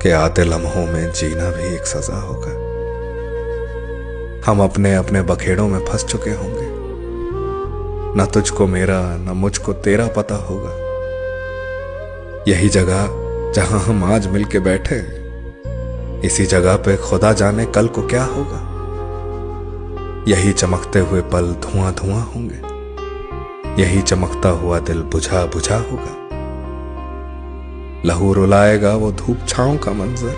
कि आते लम्हों में जीना भी एक सजा होगा। हम अपने अपने बखेड़ों में फंस चुके होंगे, न तुझको मेरा न मुझको तेरा पता होगा। यही जगह जहां हम आज मिलके बैठे, इसी जगह पे खुदा जाने कल को क्या होगा। यही चमकते हुए पल धुआं धुआं होंगे, यही चमकता हुआ दिल बुझा बुझा होगा। लहू रुलाएगा वो धूप छांव का मंजर,